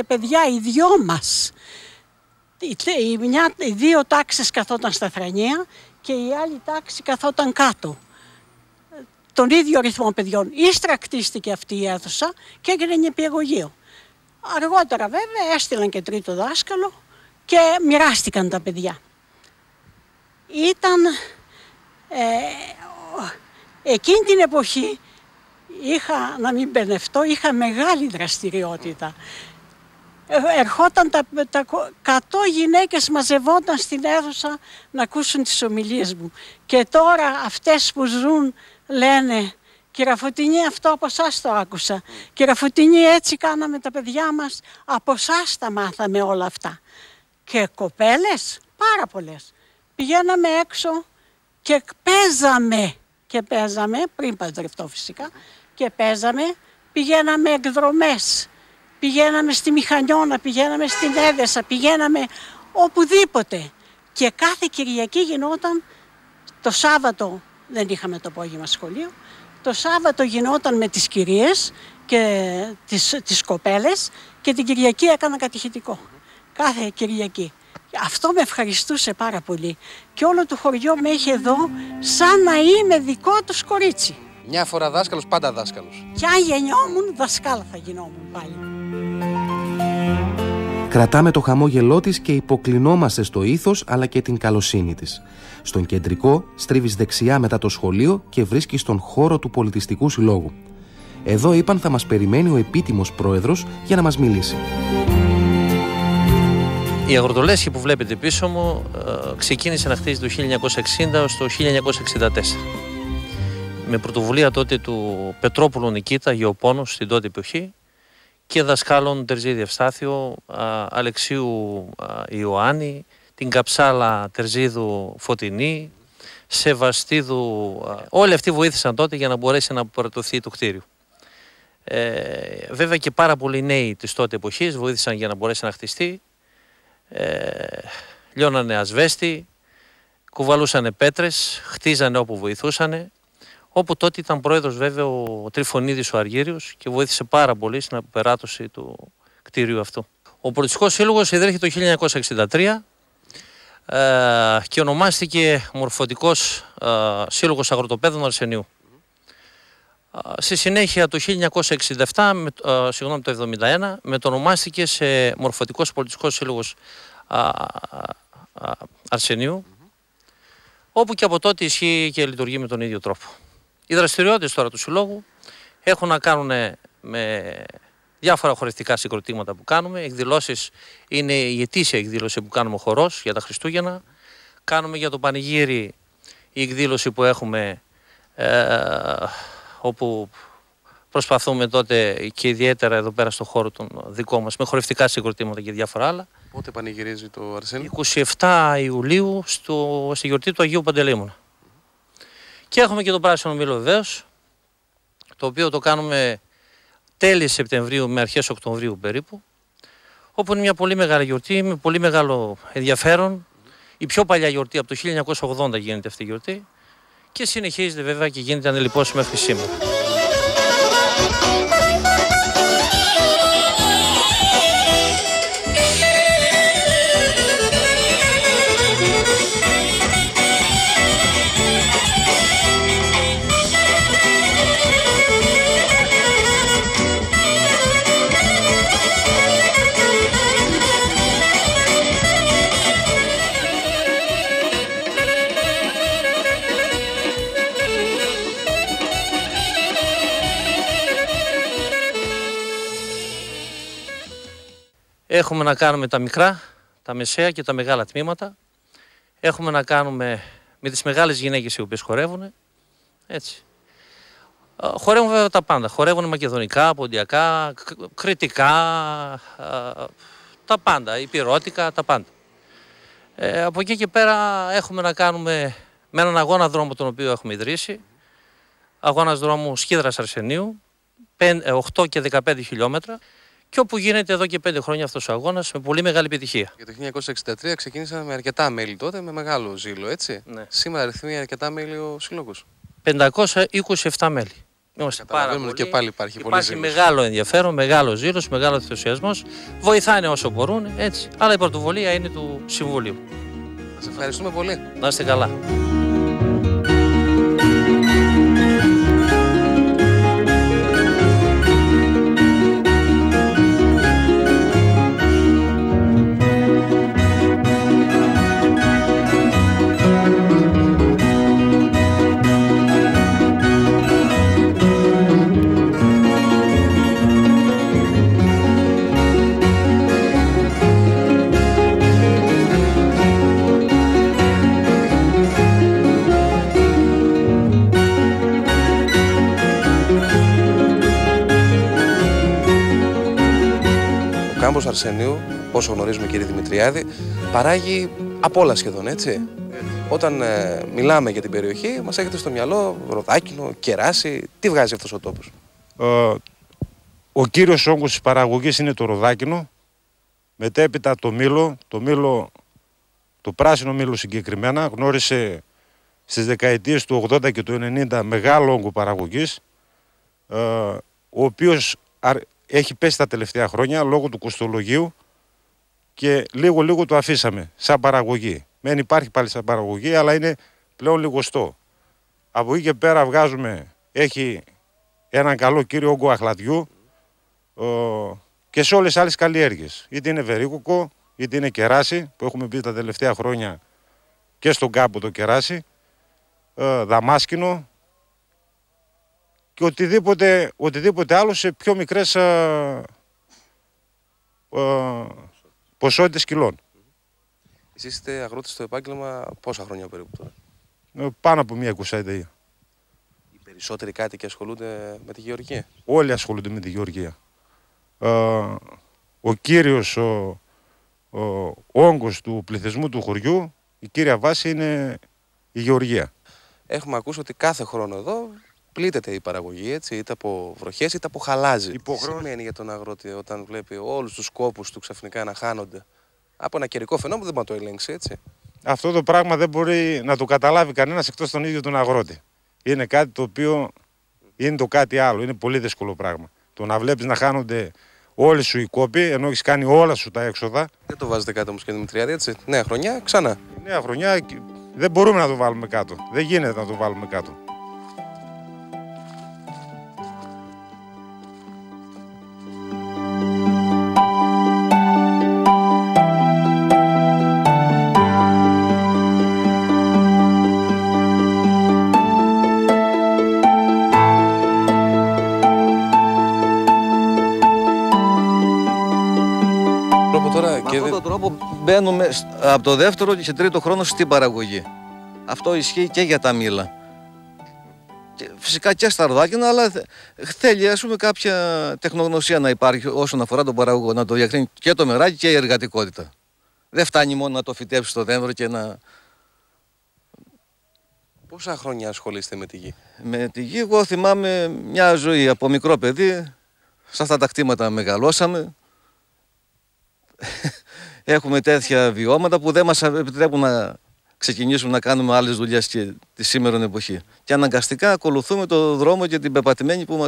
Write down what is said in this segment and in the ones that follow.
Παιδιά, οι δυο μας. Οι δύο τάξεις καθόταν στα θρανία και η άλλη τάξη καθόταν κάτω. Τον ίδιο αριθμό παιδιών. Ύστερα κτίστηκε αυτή η αίθουσα και έγινε νηπιαγωγείο. Αργότερα βέβαια έστειλαν και τρίτο δάσκαλο και μοιράστηκαν τα παιδιά. Ήταν εκείνη την εποχή, να μην μπερδευτώ, είχα μεγάλη δραστηριότητα. Ερχόταν τα 100 γυναίκες μαζευόταν στην αίθουσα να ακούσουν τις ομιλίες μου. Και τώρα αυτές που ζουν λένε, «Κυρα Φωτεινή, αυτό από εσάς το άκουσα. Κυρα Φωτεινή, έτσι κάναμε τα παιδιά μας, από εσάς τα μάθαμε όλα αυτά». Και κοπέλες, πάρα πολλές. Πηγαίναμε έξω και παίζαμε, πριν παντρευτώ φυσικά, και παίζαμε, πηγαίναμε εκδρομές. Πηγαίναμε στη Μηχανιώνα, πηγαίναμε στην Έδεσα, πηγαίναμε οπουδήποτε. Και κάθε Κυριακή γινόταν, το Σάββατο δεν είχαμε το απόγευμα σχολείο, το Σάββατο γινόταν με τις κυρίες και τις κοπέλες και την Κυριακή έκανα κατηχητικό. Κάθε Κυριακή. Αυτό με ευχαριστούσε πάρα πολύ. Και όλο το χωριό με είχε εδώ σαν να είμαι δικό τους κορίτσι. Μια φορά δάσκαλος, πάντα δάσκαλος. Κι αν γεννιόμουν, δασκάλα θα γινόμουν πάλι. Κρατάμε το χαμόγελό της και υποκλεινόμαστε στο ήθος αλλά και την καλοσύνη της. Στον κεντρικό στρίβεις δεξιά μετά το σχολείο και βρίσκεις τον χώρο του Πολιτιστικού Συλλόγου. Εδώ είπαν θα μας περιμένει ο επίτιμος πρόεδρος για να μας μιλήσει. Η αγροτολέσχη που βλέπετε πίσω μου ξεκίνησε να χτίζει το 1960 έως το 1964. Με πρωτοβουλία τότε του Πετρόπουλου Νικήτα, γεωπόνους στην τότε εποχή, και δασκάλων Τερζίδη Ευστάθιο, Αλεξίου Ιωάννη, την Καψάλα Τερζίδου Φωτεινή, Σεβαστίδου. Όλοι αυτοί βοήθησαν τότε για να μπορέσει να αποπερατωθεί το κτίριο. Βέβαια και πάρα πολλοί νέοι της τότε εποχής βοήθησαν για να μπορέσει να χτιστεί. Λιώνανε ασβέστη, κουβαλούσανε πέτρες, χτίζανε όπου βοηθούσανε. Όπου τότε ήταν πρόεδρος βέβαια ο Τριφωνίδης ο Αργύριος και βοήθησε πάρα πολύ στην αποπεράτωση του κτίριου αυτού. Ο Πολιτιστικός Σύλλογος ιδρύθηκε το 1963 και ονομάστηκε Μορφωτικός Σύλλογος Αγροτοπαίδων Αρσενίου. Στη συνέχεια το 1967, το 1971, μετονομάστηκε σε Μορφωτικός Πολιτιστικός Σύλλογος Αρσενίου, όπου και από τότε ισχύει και λειτουργεί με τον ίδιο τρόπο. Οι δραστηριότητες τώρα του Συλλόγου έχουν να κάνουν με διάφορα χορευτικά συγκροτήματα που κάνουμε. Εκδηλώσεις είναι η ετήσια εκδήλωση που κάνουμε ο χορός για τα Χριστούγεννα. Κάνουμε για το πανηγύρι η εκδήλωση που έχουμε, όπου προσπαθούμε τότε και ιδιαίτερα εδώ πέρα στο χώρο τον δικό μας με χορευτικά συγκροτήματα και διάφορα άλλα. Πότε πανηγυρίζει το Αρσένη? 27 Ιουλίου στη γιορτή του Αγίου Παντελεήμωνα. Και έχουμε και το Πράσινο Μήλο βεβαίως, το οποίο το κάνουμε τέλη Σεπτεμβρίου με αρχές Οκτωβρίου περίπου, όπου είναι μια πολύ μεγάλη γιορτή με πολύ μεγάλο ενδιαφέρον. Η πιο παλιά γιορτή από το 1980 γίνεται αυτή η γιορτή και συνεχίζεται βέβαια και γίνεται ανελιπώς μέχρι σήμερα. Έχουμε να κάνουμε τα μικρά, τα μεσαία και τα μεγάλα τμήματα. Έχουμε να κάνουμε με τις μεγάλες γυναίκες οι οποίες χορεύουν. Έτσι. Χορεύουν βέβαια τα πάντα. Χορεύουν μακεδονικά, ποντιακά, κρητικά, τα πάντα, υπηρώτικα, τα πάντα. Από εκεί και πέρα έχουμε να κάνουμε με έναν αγώνα δρόμου τον οποίο έχουμε ιδρύσει. Αγώνας δρόμου Σκίδρας Αρσενίου, 8 και 15 χιλιόμετρα. Και όπου γίνεται εδώ και 5 χρόνια αυτός ο αγώνας με πολύ μεγάλη επιτυχία. Για το 1963 ξεκίνησαμε με αρκετά μέλη τότε, με μεγάλο ζήλο, έτσι. Ναι. Σήμερα αριθμεί αρκετά μέλη ο Σύλλογος. 527 μέλη. Είμαστε πάρα πολύ. Και πάλι υπάρχει μεγάλο ενδιαφέρον, μεγάλο ζήλος, μεγάλο ενθουσιασμός. Βοηθάνε όσο μπορούν, έτσι. Αλλά η πρωτοβουλία είναι του Συμβουλίου. Σας ευχαριστούμε πολύ. Να είστε καλά. Ο κάμπος Αρσενίου, όσο γνωρίζουμε κύριε Δημητριάδη, παράγει απ' όλα σχεδόν, έτσι. Όταν μιλάμε για την περιοχή, μας έχετε στο μυαλό ροδάκινο, κεράσι. Τι βγάζει αυτός ο τόπος? Ο κύριος όγκος της παραγωγής είναι το ροδάκινο, μετέπειτα το μήλο, το πράσινο μήλο συγκεκριμένα, γνώρισε στις δεκαετίες του 80 και του 90 μεγάλο όγκο παραγωγής, ο οποίος έχει πέσει τα τελευταία χρόνια λόγω του κοστολογίου και λίγο το αφήσαμε σαν παραγωγή. Μεν υπάρχει πάλι σαν παραγωγή, αλλά είναι πλέον λιγοστό. Από εκεί και πέρα έχει έναν καλό κύριο όγκο αχλαδιού και σε όλες τις άλλες καλλιέργειες. Είτε είναι βερίκοκο, είτε είναι κεράσι, που έχουμε πει τα τελευταία χρόνια και στον κάμπο το κεράσι, δαμάσκηνο και οτιδήποτε άλλο σε πιο μικρές ποσότητες κιλών. Εσείς είστε αγρότης στο επάγγελμα πόσα χρόνια περίπου τώρα? Πάνω από 20 ετία. Οι περισσότεροι κάτοικοι ασχολούνται με τη γεωργία? Όλοι ασχολούνται με τη γεωργία. Ο κύριος όγκος του πληθυσμού του χωριού, η κύρια βάση είναι η γεωργία. Έχουμε ακούσει ότι κάθε χρόνο εδώ πλήττεται η παραγωγή, έτσι, είτε από βροχές είτε από χαλάζι. Τι σημαίνει για τον αγρότη όταν βλέπει όλους τους κόπους του ξαφνικά να χάνονται από ένα καιρικό φαινόμενο που δεν μπορεί να το ελέγξει, έτσι? Αυτό το πράγμα δεν μπορεί να το καταλάβει κανένας εκτός τον ίδιο τον αγρότη. Είναι κάτι το οποίο είναι το κάτι άλλο. Είναι πολύ δύσκολο πράγμα. Το να βλέπεις να χάνονται όλοι σου οι κόποι ενώ έχεις κάνει όλα σου τα έξοδα. Δεν το βάζετε κάτω όμως, κύριε Δημητριάδη, έτσι? Νέα χρονιά, ξανά. Νέα χρονιά δεν μπορούμε να το βάλουμε κάτω. Δεν γίνεται να το βάλουμε κάτω. Με αυτόν τον τρόπο μπαίνουμε από το δεύτερο και τρίτο χρόνο στην παραγωγή. Αυτό ισχύει και για τα μήλα. Και φυσικά και στα ροδάκινα, αλλά θέλει κάποια τεχνογνωσία να υπάρχει όσον αφορά τον παραγωγό. Να το διακρίνει και το μεράκι και η εργατικότητα. Δεν φτάνει μόνο να το φυτέψει στο δέντρο και να... Πόσα χρόνια ασχολείστε με τη γη? Με τη γη, εγώ θυμάμαι μια ζωή από μικρό παιδί. Σε αυτά τα κτήματα μεγαλώσαμε. Έχουμε τέτοια βιώματα που δεν μας επιτρέπουν να ξεκινήσουμε να κάνουμε άλλες δουλειές και τη σήμερον εποχή. Και αναγκαστικά ακολουθούμε το δρόμο και την πεπατημένη που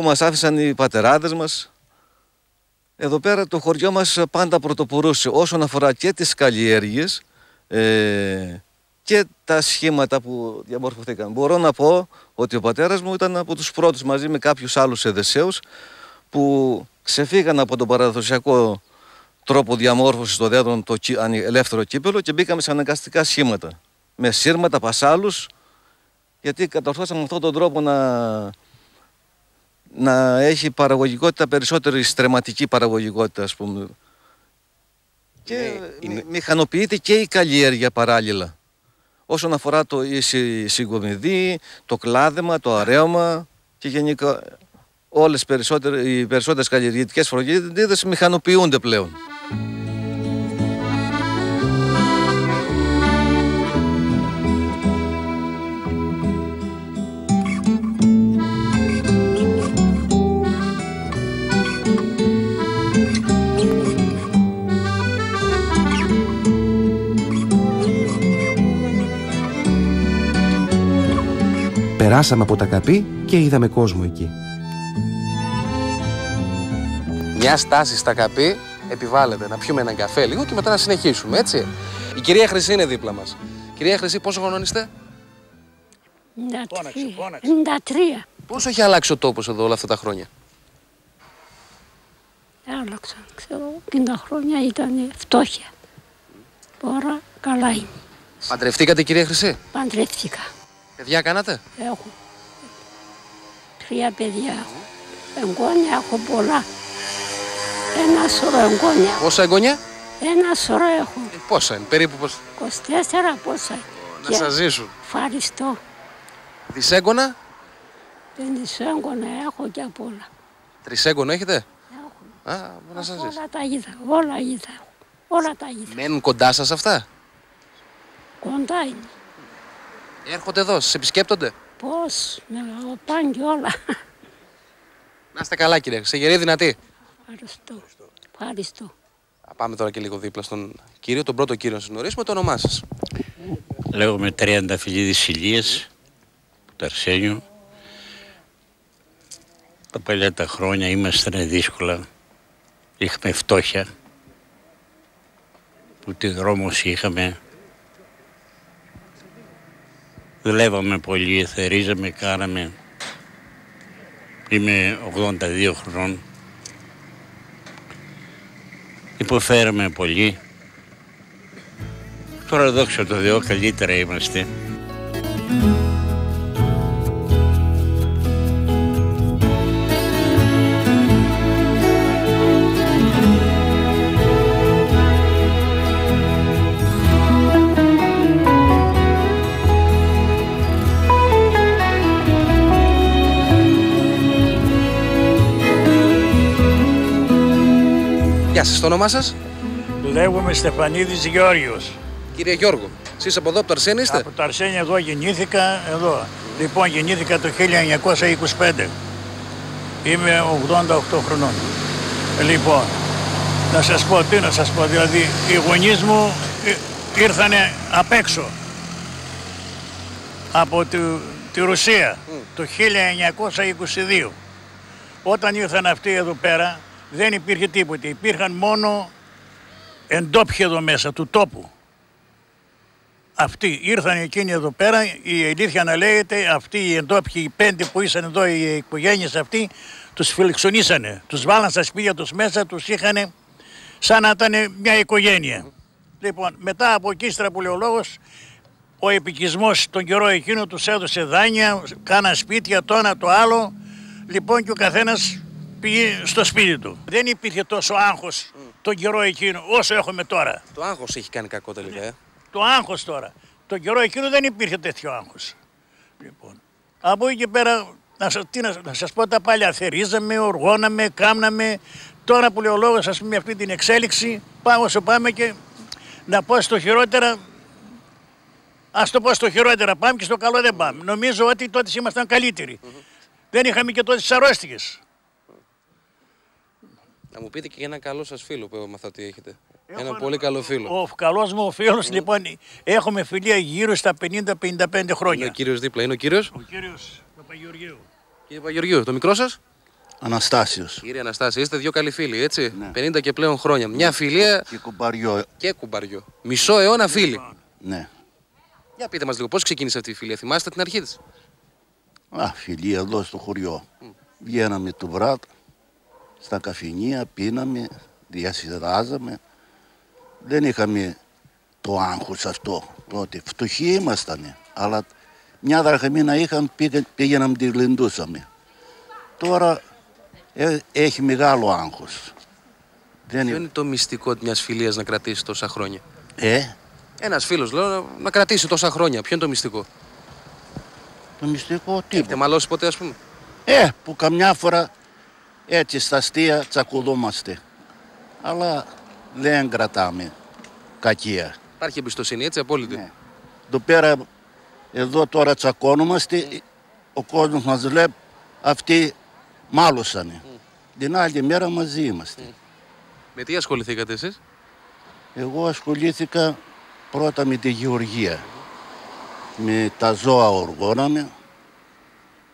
μας άφησαν οι πατεράδες μας. Εδώ πέρα το χωριό μας πάντα πρωτοπορούσε όσον αφορά και τις καλλιέργειες και τα σχήματα που διαμορφωθήκαν. Μπορώ να πω ότι ο πατέρας μου ήταν από τους πρώτους μαζί με κάποιους άλλους εδεσαίους που ξεφύγαν από τον παραδοσιακό τρόπο διαμόρφωσης στο δέντρο, το ελεύθερο κύπελο, και μπήκαμε σε αναγκαστικά σχήματα. Με σύρματα, πασάλους, γιατί κατορθώσαμε με αυτόν τον τρόπο να έχει παραγωγικότητα, περισσότερη στρεματική παραγωγικότητα, ας πούμε. Και μηχανοποιείται και η καλλιέργεια παράλληλα. Όσον αφορά η συγκομιδή, το κλάδεμα, το αρέωμα και γενικά όλες οι περισσότερες καλλιεργητικές φροντίδες μηχανοποιούνται πλέον. Περάσαμε από τα Καπί και είδαμε κόσμο εκεί. Μια στάση στα Καπί επιβάλλεται να πιούμε έναν καφέ λίγο και μετά να συνεχίσουμε, έτσι. Η κυρία Χρυσή είναι δίπλα μας. Κυρία Χρυσή, πόσο χρονών είστε? 93. Πόσο έχει αλλάξει ο τόπος εδώ όλα αυτά τα χρόνια? Άλλαξαν, ξέρω, 50 χρόνια ήταν φτώχεια. Τώρα καλά είναι. Παντρευτήκατε, κυρία Χρυσή? Παντρεύτηκα. Παιδιά κάνατε? Έχω 3 παιδιά. Εγγόνια έχω πολλά. Ένα σωρό εγγόνια. Πόσα εγγόνια? Ένα σωρό έχω. Πόσα είναι, περίπου πόσα? 24 πόσα. Να σας ζήσουν. Ευχαριστώ. Δισέγγωνα? 5 έγγωνα έχω και απ' όλα. Τρισέγγωνο έχετε? Έχω. Α, να σας ζήσω. Όλα τα είδα, όλα είδα. Όλα τα είδα. Μένουν κοντά σας αυτά? Κοντά είναι. Έρχονται εδώ, σας επισκέπτονται? Πώς, με πάνε και όλα. Να είστε καλά, κύριε Χρυσή, γερή δυνατή. Ευχαριστώ. Πάμε τώρα και λίγο δίπλα στον κύριο, τον πρώτο κύριο να σας γνωρίσουμε, το όνομά σας. Λέγομαι Τριανταφυλλίδης Ηλίας, του Αρσένιου. Τα παλιά τα χρόνια ήμασταν δύσκολα. Είχαμε φτώχεια. Ούτε δρόμος είχαμε. Δουλεύαμε πολύ, θερίζαμε, κάναμε. Είμαι 82 χρονών. Υποφέραμε πολύ. Τώρα δόξα τω Θεώ καλύτερα είμαστε. Γεια σας, το όνομά σας? Λέγομαι Στεφανίδης Γεώργιος. Κύριε Γιώργο, εσείς από εδώ, από το Αρσένη είστε? Από το Αρσένη εδώ γεννήθηκα, εδώ. Λοιπόν, γεννήθηκα το 1925. Είμαι 88 χρονών. Λοιπόν, να σας πω, τι να σας πω, δηλαδή οι γονείς μου ήρθανε απ' έξω από τη Ρωσία το 1922. Όταν ήρθαν αυτοί εδώ πέρα, δεν υπήρχε τίποτε. Υπήρχαν μόνο εντόπιοι εδώ μέσα του τόπου. Αυτοί ήρθαν εκείνοι εδώ πέρα, η αλήθεια να λέγεται, αυτοί οι εντόπιοι, οι 5 που ήσαν εδώ, οι οικογένειες αυτοί, τους φιλοξενήσανε. Τους βάλαν στα σπίτια τους μέσα, τους είχαν σαν να ήταν μια οικογένεια. Λοιπόν, μετά από εκεί, ύστερα που λέει ο λόγος, ο επικισμός τον καιρό εκείνο τους έδωσε δάνεια, κάναν σπίτια, το ένα το άλλο. Λοιπόν, και ο καθένας πήγε στο σπίτι του. Δεν υπήρχε τόσο άγχος τον καιρό εκείνο όσο έχουμε τώρα. Το άγχος έχει κάνει κακό τελικά, Το άγχος τώρα. Τον καιρό εκείνο δεν υπήρχε τέτοιο άγχος. Λοιπόν, από εκεί και πέρα, να σας πω τα παλιά, θερίζαμε, οργώναμε, κάμναμε. Τώρα που λέει ο λόγος, ας πούμε, αυτή την εξέλιξη, πάμε όσο πάμε και να πω στο χειρότερα, ας το πω στο χειρότερα πάμε και στο καλό δεν πάμε. Νομίζω ότι τότε ήμασταν καλύτεροι. Δεν είχαμε και τότε τις αρρώστιες. Να μου πείτε και για ένα καλό σας φίλο που έμαθα ότι έχετε. Ένα πολύ καλό φίλο. Ο καλός μου φίλος, λοιπόν, έχουμε φιλία γύρω στα 50-55 χρόνια. Είναι ο κύριος δίπλα, είναι ο κύριος? Ο κύριος Παπαγεωργίου. Κύριε Παπαγεωργίου, το μικρό σας? Αναστάσιος. Κύριε Αναστάση, είστε δύο καλοί φίλοι, έτσι. Ναι. 50 και πλέον χρόνια. Μια φιλία Και κουμπαριό. και κουμπαριό. Μισό αιώνα φίλοι. Ναι. Για πείτε μας λίγο, πώς ξεκίνησε αυτή η φιλία, θυμάστε την αρχή της? Φιλία εδώ στο χωριό. Βγαίναμε το βράδυ στα καφενεία, πίναμε, διασυδράζαμε. Δεν είχαμε το άγχος αυτό τότε. Φτωχοί ήμασταν, αλλά μια δραχμή να είχαμε, πήγαιναμε τη γλεντούσαμε. Τώρα έχει μεγάλο άγχος. Ποιο είναι το μυστικό μιας φιλίας να κρατήσει τόσα χρόνια? Ένας φίλος, λέω, να κρατήσει τόσα χρόνια. Ποιο είναι το μυστικό? Το μυστικό Έχετε τίποτα. μαλώσει ποτέ, ας πούμε? Που καμιά φορά έτσι στα αστεία τσακουδόμαστε. Αλλά δεν κρατάμε κακία. Υπάρχει εμπιστοσύνη, έτσι, απόλυτη. Ναι. Εδώ τώρα τσακώνομαστε, ο κόσμος μας βλέπει, αυτοί μάλωσανε. Την άλλη μέρα μαζί είμαστε. Με τι ασχοληθήκατε εσείς? Εγώ ασχολήθηκα πρώτα με τη γεωργία. Με τα ζώα οργώναμε,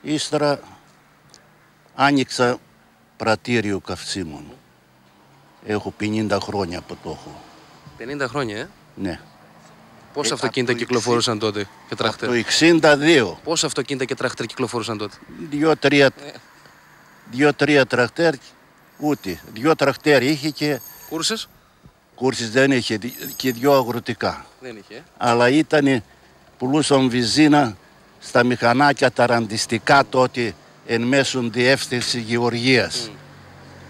Ύστερα άνοιξα πρατήριο καυσίμων. Έχω 50 χρόνια που το έχω. 50 χρόνια, Ναι. Πόσα αυτοκίνητα κυκλοφορούσαν τότε και τραχτέρ? Το 62. Πόσα αυτοκίνητα και τραχτέρ κυκλοφορούσαν τότε? 2-3 τραχτέρ, ούτε. 2 τραχτέρ είχε και... Κούρσες? Κούρσες δεν είχε και 2 αγροτικά. Δεν είχε. Αλλά ήταν, πουλούσαν βυζίνα στα μηχανάκια τα ραντιστικά τότε εν μέσω διεύθυνση γεωργίας.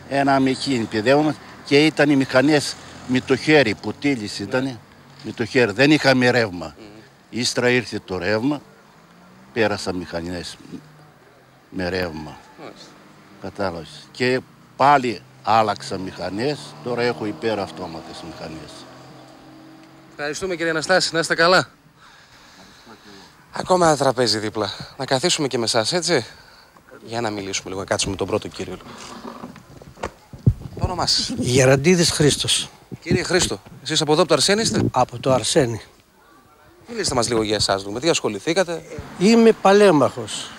Ένα μηχήνι παιδεύμα και ήταν οι μηχανές με το χέρι, ποτήλης ήταν, με το χέρι. Δεν είχαμε ρεύμα. Ύστερα ήρθε το ρεύμα, πέρασα μηχανές με ρεύμα. Κατάλαβες. Και πάλι άλλαξα μηχανές, τώρα έχω υπεραυτόματες μηχανές. Ευχαριστούμε κύριε Αναστάση, να είστε καλά. Ακόμα ένα τραπέζι δίπλα. Να καθίσουμε και με εσάς, έτσι. Για να μιλήσουμε λίγο, να κάτσουμε με τον πρώτο κύριο. Το όνομά σας? Γεραντίδης Χρήστος. Κύριε Χρήστο, εσείς από εδώ από το Αρσένη είστε? Από το Αρσένη. Μιλήστε μας λίγο για εσάς, με τι ασχοληθήκατε? Είμαι παλέμαχος.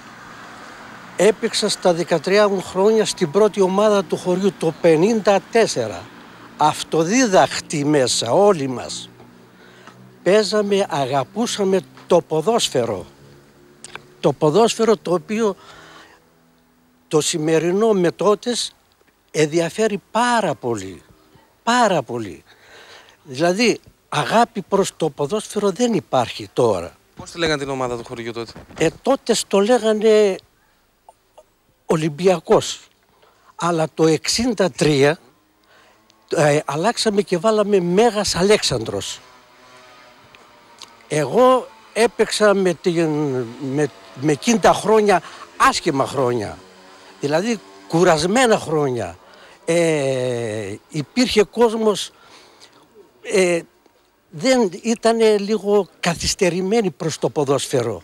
Έπαιξα στα 13 μου χρόνια στην πρώτη ομάδα του χωριού το 54. Αυτοδίδαχτη μέσα όλοι μας. Παίζαμε, αγαπούσαμε το ποδόσφαιρο. Το ποδόσφαιρο το οποίο το σημερινό με τότες ενδιαφέρει πάρα πολύ. Πάρα πολύ. Δηλαδή αγάπη προς το ποδόσφαιρο δεν υπάρχει τώρα. Πώς τη λέγανε την ομάδα του χωριού τότε? Τότε το λέγανε Ολυμπιακός. Αλλά το 63 αλλάξαμε και βάλαμε Μέγας Αλέξανδρος. Εγώ έπαιξα με εκείνα τα χρόνια, άσχημα χρόνια. Δηλαδή κουρασμένα χρόνια. Υπήρχε κόσμος, δεν ήταν λίγο καθυστερημένοι προς το ποδόσφαιρο.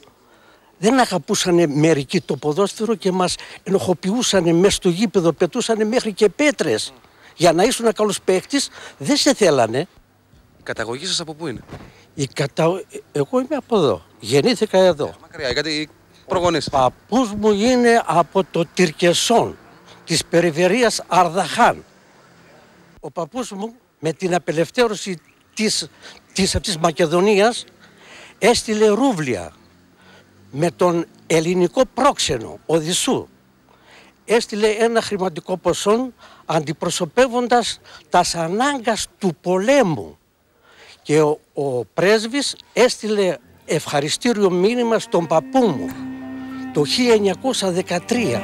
Δεν αγαπούσαν μερικοί το ποδόσφαιρο και μας ενοχοποιούσαν μέσα στο γήπεδο, πετούσαν μέχρι και πέτρες. Για να ήσουν καλός παίκτης δεν σε θέλανε. Η καταγωγή σας από πού είναι? Εγώ είμαι από εδώ, γεννήθηκα εδώ. Μακριά, γιατί προγονείς? Παππούς μου είναι από το Τυρκεσόν, της περιφερείας Αρδαχάν. Ο παππούς μου με την απελευθέρωση της Μακεδονίας έστειλε ρούβλια με τον ελληνικό πρόξενο Οδυσσού. Έστειλε ένα χρηματικό ποσό αντιπροσωπεύοντας τας ανάγκας του πολέμου. Και ο πρέσβης έστειλε ευχαριστήριο μήνυμα στον παππού μου το 1913.